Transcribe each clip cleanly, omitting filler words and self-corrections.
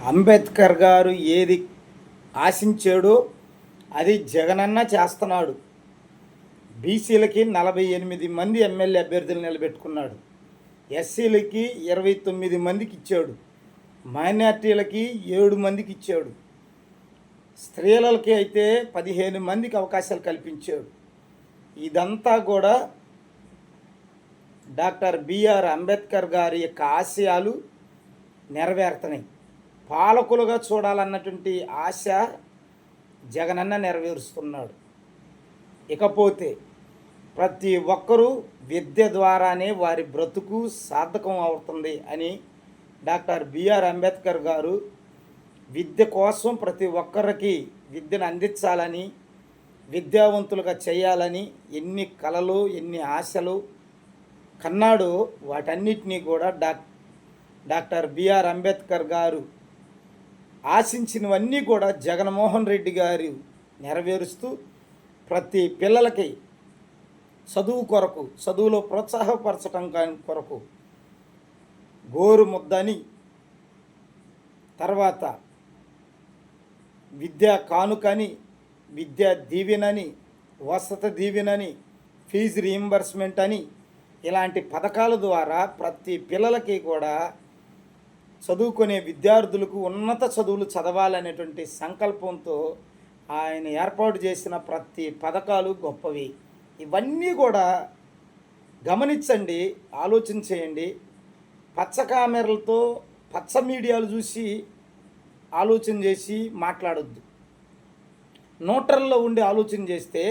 అంబేద్కర్ గారు ఏది ఆశించాడో అది జగనన్న చేస్తున్నాడు. బీసీలకి 48 మంది ఎమ్మెల్యే అభ్యర్థులు నిలబెట్టుకున్నాడు. ఎస్సీలకి 29 మందికి ఇచ్చాడు. మైనార్టీలకి 7 మందికి ఇచ్చాడు. స్త్రీలకి అయితే 15 మందికి అవకాశాలు కల్పించాడు. ఇదంతా కూడా డాక్టర్ బిఆర్ అంబేద్కర్ గారి యొక్క ఆశయాలు నెరవేరుతున్నాయి. పాలకులుగా చూడాలన్నటువంటి ఆశ జగనన్న నెరవేరుస్తున్నాడు. ఇకపోతే ప్రతి ఒక్కరూ విద్య ద్వారానే వారి బ్రతుకు సార్థకం అవుతుంది అని డాక్టర్ బిఆర్ అంబేద్కర్ గారు విద్య కోసం ప్రతి ఒక్కరికి విద్యను అందించాలని, విద్యావంతులుగా చేయాలని ఎన్ని కలలు ఎన్ని ఆశలు కన్నాడో వాటన్నిటినీ కూడా డాక్టర్ బిఆర్ అంబేద్కర్ గారు ఆశించినవన్నీ కూడా జగన్మోహన్ రెడ్డి గారు నెరవేరుస్తూ ప్రతి పిల్లలకి చదువు కొరకు, చదువులో ప్రోత్సాహపరచడం కొరకు గోరు ముద్దని, తర్వాత విద్యా కానుకని, విద్యా దీవెనని, వసతి దీవెనని, ఫీజు రీయింబర్స్మెంట్ అని ఇలాంటి పథకాల ద్వారా ప్రతి పిల్లలకి కూడా చదువుకునే విద్యార్థులకు ఉన్నత చదువులు చదవాలనేటువంటి సంకల్పంతో ఆయన ఏర్పాటు చేసిన ప్రతి పథకాలు గొప్పవి. ఇవన్నీ కూడా గమనించండి, ఆలోచన చేయండి. పచ్చ కామెరలతో పచ్చ మీడియాలు చూసి ఆలోచన చేసి మాట్లాడొద్దు. న్యూట్రల్లో ఉండి ఆలోచన చేస్తే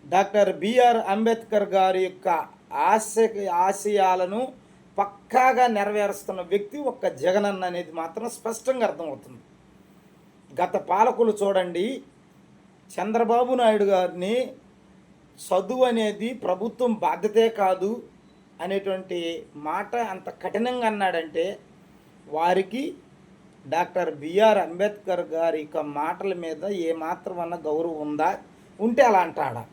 డాక్టర్ బిఆర్ అంబేద్కర్ గారి యొక్క ఆశయాలను పక్కాగా నెరవేరుస్తున్న వ్యక్తి ఒక్క జగనన్న అనేది మాత్రం స్పష్టంగా అర్థమవుతుంది. గత పాలకులు చూడండి, చంద్రబాబు నాయుడు గారిని చదువు అనేది ప్రభుత్వం బాధ్యతే కాదు అనేటువంటి మాట అంత కఠినంగా అన్నాడంటే వారికి డాక్టర్ బిఆర్ అంబేద్కర్ గారి యొక్క మాటల మీద ఏమాత్రం అన్న గౌరవం ఉందా? ఉంటే అలా అంటాడా?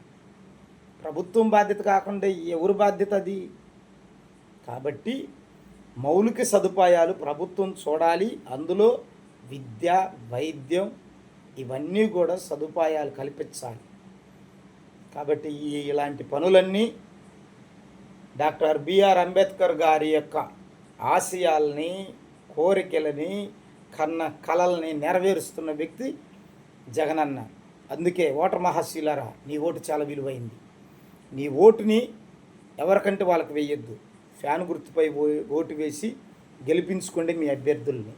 ప్రభుత్వం బాధ్యత కాకుండా ఎవరు బాధ్యత అది? కాబట్టి మౌలిక సదుపాయాలు ప్రభుత్వం చూడాలి. అందులో విద్య, వైద్యం ఇవన్నీ కూడా సదుపాయాలు కల్పించాలి. కాబట్టి ఇలాంటి పనులన్నీ డాక్టర్ బిఆర్ అంబేద్కర్ గారి యొక్క ఆశయాల్ని, కోరికలని, కన్న కలల్ని నెరవేరుస్తున్న వ్యక్తి జగనన్న. అందుకే ఓటర్ మహాశీలారా, నీ ఓటు చాలా విలువైంది. నీ ఓటుని ఎవరికంటే వాళ్ళకి వేయొద్దు. ఫ్యాన్ గుర్తుపై ఓటు వేసి గెలిపించుకోండి మీ అభ్యర్థుల్ని.